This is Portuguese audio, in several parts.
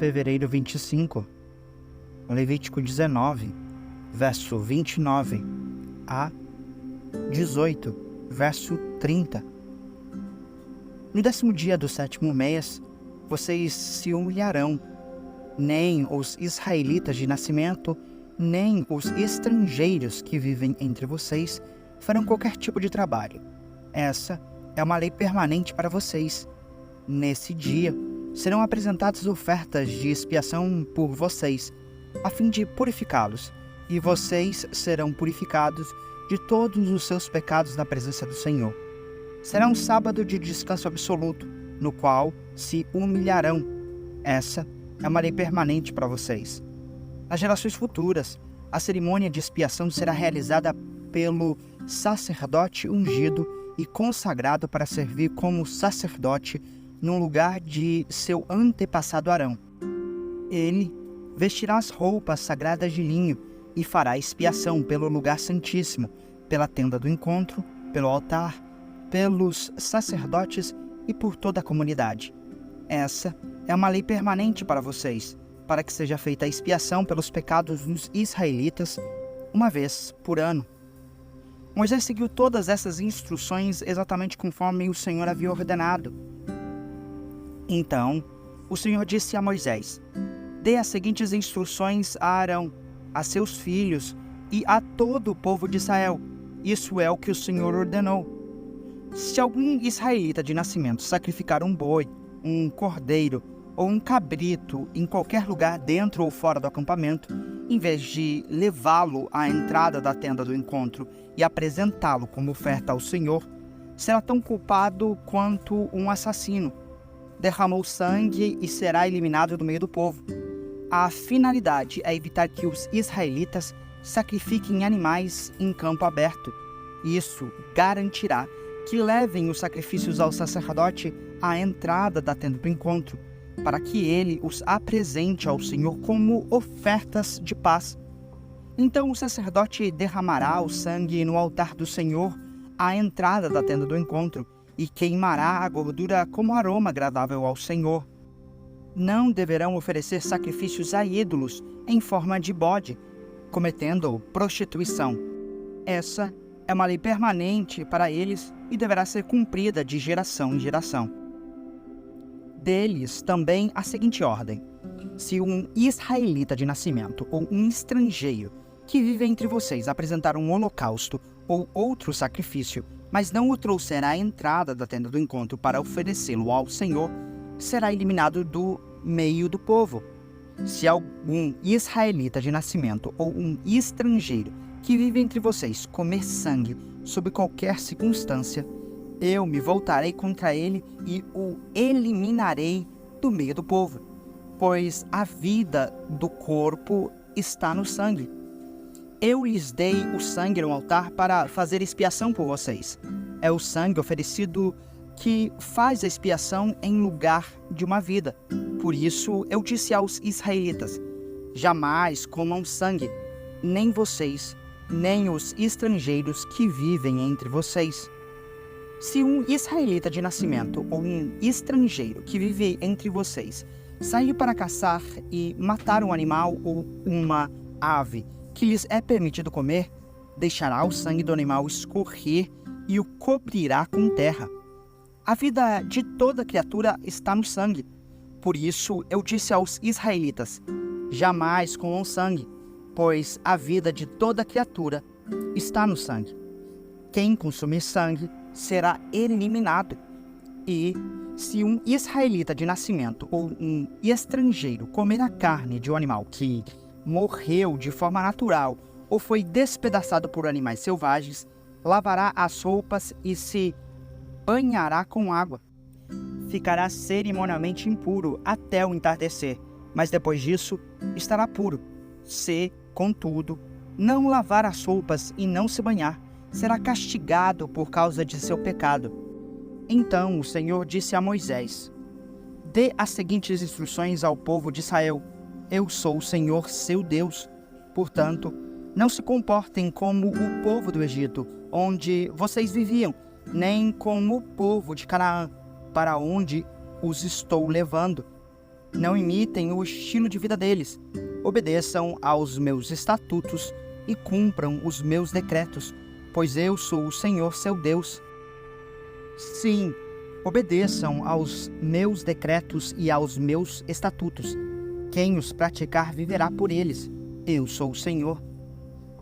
fevereiro 25, Levítico 19, verso 29 a 18, verso 30. No 10º dia do 7º mês, vocês se humilharão. Nem os israelitas de nascimento, nem os estrangeiros que vivem entre vocês farão qualquer tipo de trabalho. Essa é uma lei permanente para vocês. Nesse dia, serão apresentadas ofertas de expiação por vocês, a fim de purificá-los, e vocês serão purificados de todos os seus pecados na presença do Senhor. Será um sábado de descanso absoluto, no qual se humilharão. Essa é uma lei permanente para vocês. Nas gerações futuras, a cerimônia de expiação será realizada pelo sacerdote ungido e consagrado para servir como sacerdote no lugar de seu antepassado Arão. Ele vestirá as roupas sagradas de linho e fará expiação pelo lugar santíssimo, pela tenda do encontro, pelo altar, pelos sacerdotes e por toda a comunidade. Essa é uma lei permanente para vocês, para que seja feita a expiação pelos pecados dos israelitas uma vez por ano. Moisés seguiu todas essas instruções exatamente conforme o Senhor havia ordenado. Então, o Senhor disse a Moisés: dê as seguintes instruções a Arão, a seus filhos e a todo o povo de Israel. Isso é o que o Senhor ordenou. Se algum israelita de nascimento sacrificar um boi, um cordeiro ou um cabrito em qualquer lugar dentro ou fora do acampamento, em vez de levá-lo à entrada da tenda do encontro e apresentá-lo como oferta ao Senhor, será tão culpado quanto um assassino. Derramou sangue e será eliminado do meio do povo. A finalidade é evitar que os israelitas sacrifiquem animais em campo aberto. Isso garantirá que levem os sacrifícios ao sacerdote à entrada da tenda do encontro, para que ele os apresente ao Senhor como ofertas de paz. Então o sacerdote derramará o sangue no altar do Senhor à entrada da tenda do encontro e queimará a gordura como aroma agradável ao Senhor. Não deverão oferecer sacrifícios a ídolos em forma de bode, cometendo prostituição. Essa é uma lei permanente para eles e deverá ser cumprida de geração em geração. Deles também a seguinte ordem: se um israelita de nascimento ou um estrangeiro que vive entre vocês apresentar um holocausto ou outro sacrifício, mas não o trouxer à entrada da tenda do encontro para oferecê-lo ao Senhor, será eliminado do meio do povo. Se algum israelita de nascimento ou um estrangeiro que vive entre vocês comer sangue sob qualquer circunstância, eu me voltarei contra ele e o eliminarei do meio do povo, pois a vida do corpo está no sangue. Eu lhes dei o sangue no altar para fazer expiação por vocês. É o sangue oferecido que faz a expiação em lugar de uma vida. Por isso eu disse aos israelitas: jamais comam sangue, nem vocês, nem os estrangeiros que vivem entre vocês. Se um israelita de nascimento ou um estrangeiro que vive entre vocês sair para caçar e matar um animal ou uma ave que lhes é permitido comer, deixará o sangue do animal escorrer e o cobrirá com terra. A vida de toda criatura está no sangue. Por isso eu disse aos israelitas: jamais comam sangue, pois a vida de toda criatura está no sangue. Quem consumir sangue será eliminado. E se um israelita de nascimento ou um estrangeiro comer a carne de um animal que morreu de forma natural ou foi despedaçado por animais selvagens, lavará as roupas e se banhará com água. Ficará cerimonialmente impuro até o entardecer, mas depois disso estará puro. Se, contudo, não lavar as roupas e não se banhar, será castigado por causa de seu pecado. Então o Senhor disse a Moisés: dê as seguintes instruções ao povo de Israel: eu sou o Senhor seu Deus. Portanto, não se comportem como o povo do Egito, onde vocês viviam, nem como o povo de Canaã, para onde os estou levando. Não imitem o estilo de vida deles. Obedeçam aos meus estatutos e cumpram os meus decretos, pois eu sou o Senhor seu Deus. Sim, obedeçam aos meus decretos e aos meus estatutos. Quem os praticar viverá por eles. Eu sou o Senhor.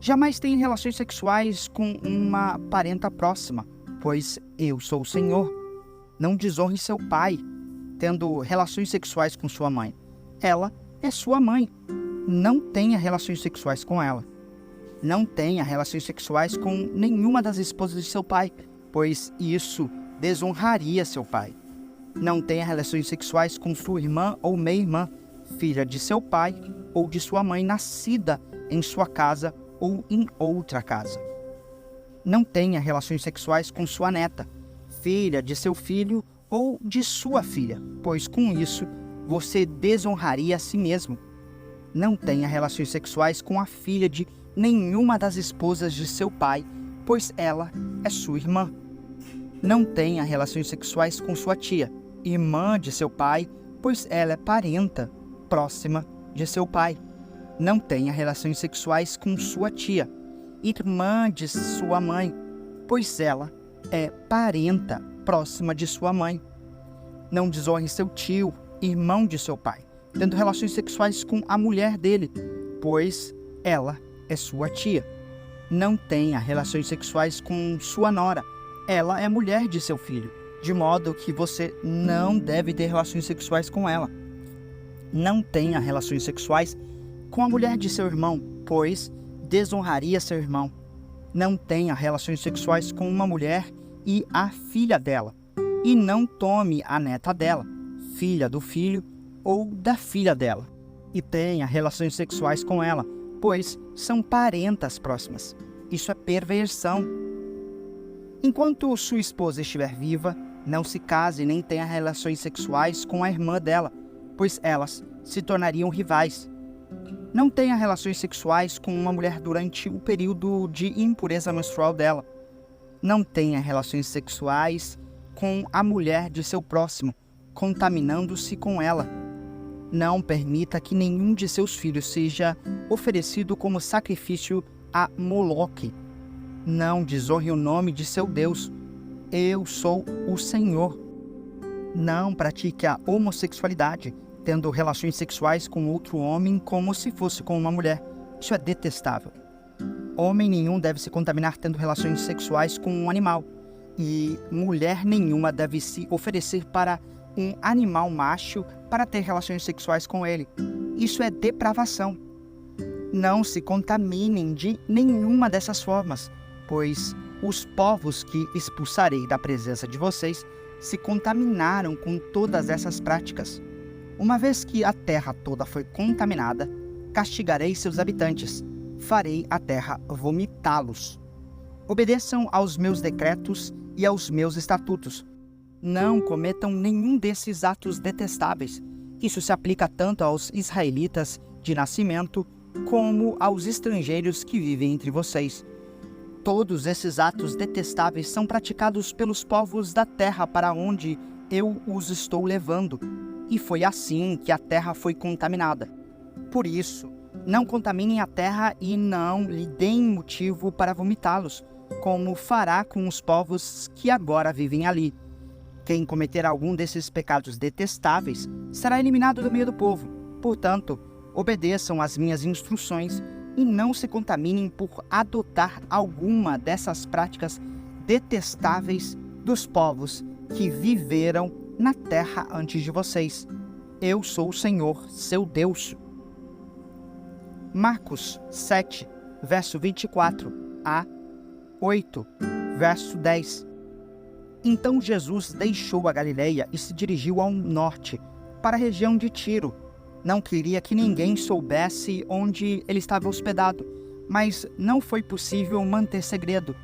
Jamais tenha relações sexuais com uma parenta próxima, pois eu sou o Senhor. Não desonre seu pai, tendo relações sexuais com sua mãe. Ela é sua mãe. Não tenha relações sexuais com ela. Não tenha relações sexuais com nenhuma das esposas de seu pai, pois isso desonraria seu pai. Não tenha relações sexuais com sua irmã ou meia-irmã, filha de seu pai ou de sua mãe, nascida em sua casa ou em outra casa. Não tenha relações sexuais com sua neta, filha de seu filho ou de sua filha, pois com isso você desonraria a si mesmo. Não tenha relações sexuais com a filha de nenhuma das esposas de seu pai, pois ela é sua irmã. Não tenha relações sexuais com sua tia, irmã de seu pai, pois ela é parenta próxima de seu pai. Não tenha relações sexuais com sua tia, irmã de sua mãe, pois ela é parenta próxima de sua mãe. Não desonre seu tio, irmão de seu pai, tendo relações sexuais com a mulher dele, pois ela é sua tia. Não tenha relações sexuais com sua nora, ela é mulher de seu filho, de modo que você não deve ter relações sexuais com ela. Não tenha relações sexuais com a mulher de seu irmão, pois desonraria seu irmão. Não tenha relações sexuais com uma mulher e a filha dela, e não tome a neta dela, filha do filho ou da filha dela, e tenha relações sexuais com ela, pois são parentas próximas. Isso é perversão. Enquanto sua esposa estiver viva, não se case nem tenha relações sexuais com a irmã dela, pois elas se tornariam rivais. Não tenha relações sexuais com uma mulher durante o período de impureza menstrual dela. Não tenha relações sexuais com a mulher de seu próximo, contaminando-se com ela. Não permita que nenhum de seus filhos seja oferecido como sacrifício a Moloque. Não desonre o nome de seu Deus. Eu sou o Senhor. Não pratique a homossexualidade, tendo relações sexuais com outro homem como se fosse com uma mulher. Isso é detestável. Homem nenhum deve se contaminar tendo relações sexuais com um animal, e mulher nenhuma deve se oferecer para um animal macho para ter relações sexuais com ele. Isso é depravação. Não se contaminem de nenhuma dessas formas, pois os povos que expulsarei da presença de vocês se contaminaram com todas essas práticas. Uma vez que a terra toda foi contaminada, castigarei seus habitantes, farei a terra vomitá-los. Obedeçam aos meus decretos e aos meus estatutos. Não cometam nenhum desses atos detestáveis. Isso se aplica tanto aos israelitas de nascimento como aos estrangeiros que vivem entre vocês. Todos esses atos detestáveis são praticados pelos povos da terra para onde eu os estou levando, e foi assim que a terra foi contaminada. Por isso, não contaminem a terra e não lhe deem motivo para vomitá-los, como fará com os povos que agora vivem ali. Quem cometer algum desses pecados detestáveis será eliminado do meio do povo. Portanto, obedeçam às minhas instruções e não se contaminem por adotar alguma dessas práticas detestáveis dos povos que viveram na terra antes de vocês. Eu sou o Senhor, seu Deus. Marcos 7, verso 24 a 8, verso 10. Então Jesus deixou a Galileia e se dirigiu ao norte, para a região de Tiro. Não queria que ninguém soubesse onde ele estava hospedado, mas não foi possível manter segredo.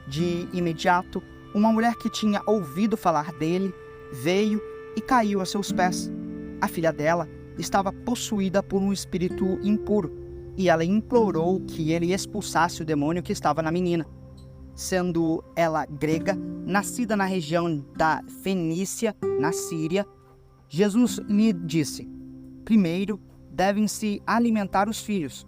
De imediato, uma mulher que tinha ouvido falar dele veio e caiu a seus pés. A filha dela estava possuída por um espírito impuro, e ela implorou que ele expulsasse o demônio que estava na menina. Sendo ela grega, nascida na região da Fenícia, na Síria, Jesus lhe disse: primeiro devem se alimentar os filhos.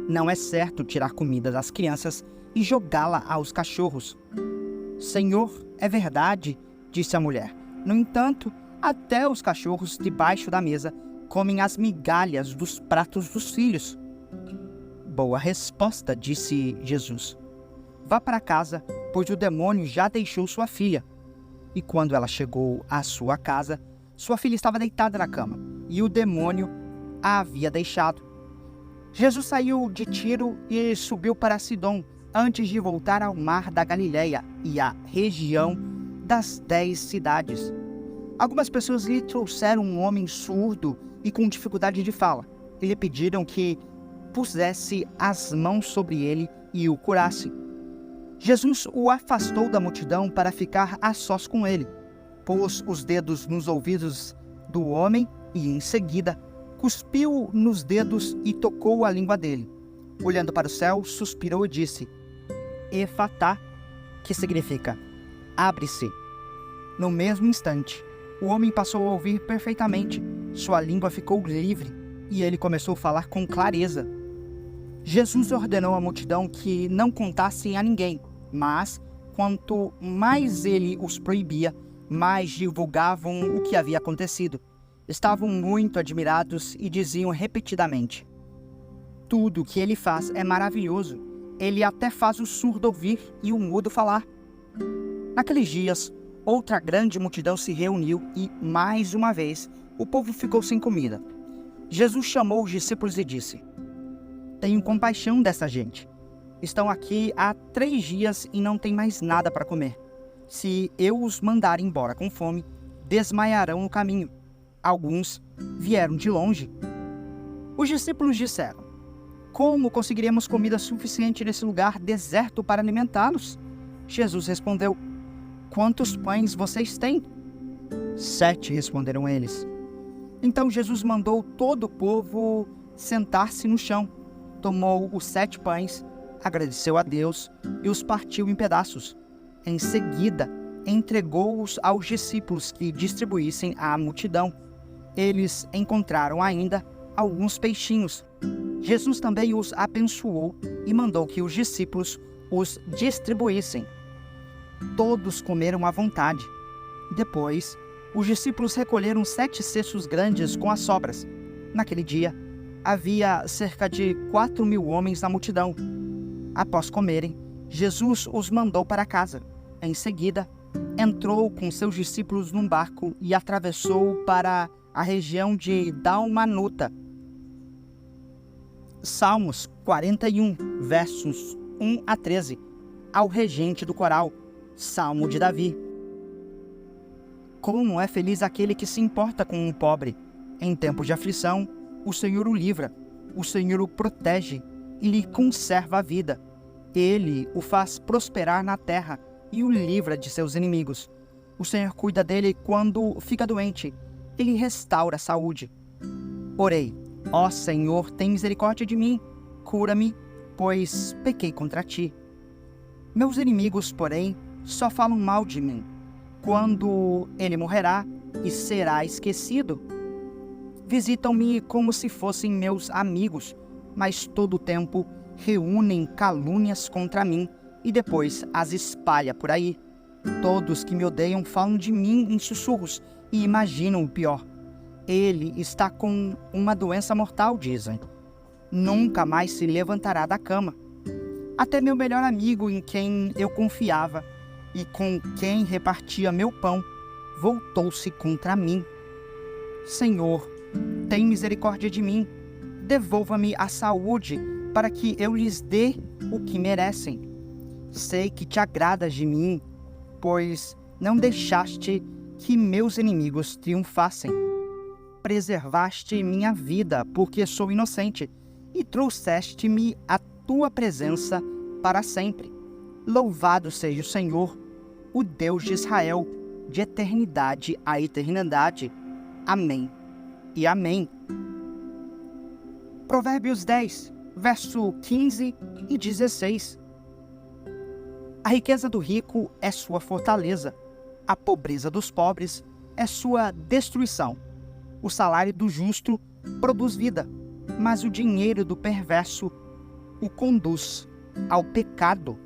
Não é certo tirar comida das crianças e jogá-la aos cachorros. Senhor, é verdade, disse a mulher. No entanto, até os cachorros debaixo da mesa comem as migalhas dos pratos dos filhos. Boa resposta, disse Jesus. Vá para casa, pois o demônio já deixou sua filha. E quando ela chegou à sua casa, sua filha estava deitada na cama, e o demônio a havia deixado. Jesus saiu de Tiro e subiu para Sidom, antes de voltar ao mar da Galileia e à região das 10 cidades. Algumas pessoas lhe trouxeram um homem surdo e com dificuldade de fala, e lhe pediram que pusesse as mãos sobre ele e o curasse. Jesus o afastou da multidão para ficar a sós com ele. Pôs os dedos nos ouvidos do homem e, em seguida, cuspiu nos dedos e tocou a língua dele. Olhando para o céu, suspirou e disse: Efatá, que significa abre-se. No mesmo instante, o homem passou a ouvir perfeitamente. Sua língua ficou livre e ele começou a falar com clareza. Jesus ordenou à multidão que não contassem a ninguém, mas, quanto mais ele os proibia, mais divulgavam o que havia acontecido. Estavam muito admirados e diziam repetidamente: tudo o que ele faz é maravilhoso. Ele até faz o surdo ouvir e o mudo falar. Naqueles dias, outra grande multidão se reuniu e, mais uma vez, o povo ficou sem comida. Jesus chamou os discípulos e disse: Tenho compaixão dessa gente. Estão aqui há 3 dias e não têm mais nada para comer. Se eu os mandar embora com fome, desmaiarão no caminho. Alguns vieram de longe. Os discípulos disseram: Como conseguiremos comida suficiente nesse lugar deserto para alimentá-los? Jesus respondeu: Quantos pães vocês têm? 7, responderam eles. Então Jesus mandou todo o povo sentar-se no chão. Tomou os 7 pães, agradeceu a Deus e os partiu em pedaços. Em seguida, entregou-os aos discípulos que distribuíssem à multidão. Eles encontraram ainda alguns peixinhos. Jesus também os abençoou e mandou que os discípulos os distribuíssem. Todos comeram à vontade. Depois, os discípulos recolheram 7 cestos grandes com as sobras. Naquele dia, havia cerca de 4.000 homens na multidão. Após comerem, Jesus os mandou para casa. Em seguida, entrou com seus discípulos num barco e atravessou para a região de Dalmanuta. Salmos 41, versos 1 a 13. Ao regente do coral, Salmo de Davi. Como é feliz aquele que se importa com o pobre. Em tempo de aflição, o Senhor o livra, o Senhor o protege e lhe conserva a vida. Ele o faz prosperar na terra e o livra de seus inimigos. O Senhor cuida dele quando fica doente. Ele restaura a saúde. Orei: Ó Senhor, tem misericórdia de mim. Cura-me, pois pequei contra ti. Meus inimigos, porém, só falam mal de mim. Quando ele morrerá e será esquecido? Visitam-me como se fossem meus amigos, mas todo o tempo reúnem calúnias contra mim e depois as espalha por aí. Todos que me odeiam falam de mim em sussurros e imaginam o pior. Ele está com uma doença mortal, dizem. Nunca mais se levantará da cama. Até meu melhor amigo, em quem eu confiava e com quem repartia meu pão, voltou-se contra mim. Senhor, tem misericórdia de mim. Devolva-me a saúde para que eu lhes dê o que merecem. Sei que te agradas de mim, pois não deixaste que meus inimigos triunfassem. Preservaste minha vida, porque sou inocente, e trouxeste-me à tua presença para sempre. Louvado seja o Senhor, o Deus de Israel, de eternidade a eternidade. Amém e amém. Provérbios 10, verso 15 e 16. A riqueza do rico é sua fortaleza, a pobreza dos pobres é sua destruição. O salário do justo produz vida, mas o dinheiro do perverso o conduz ao pecado.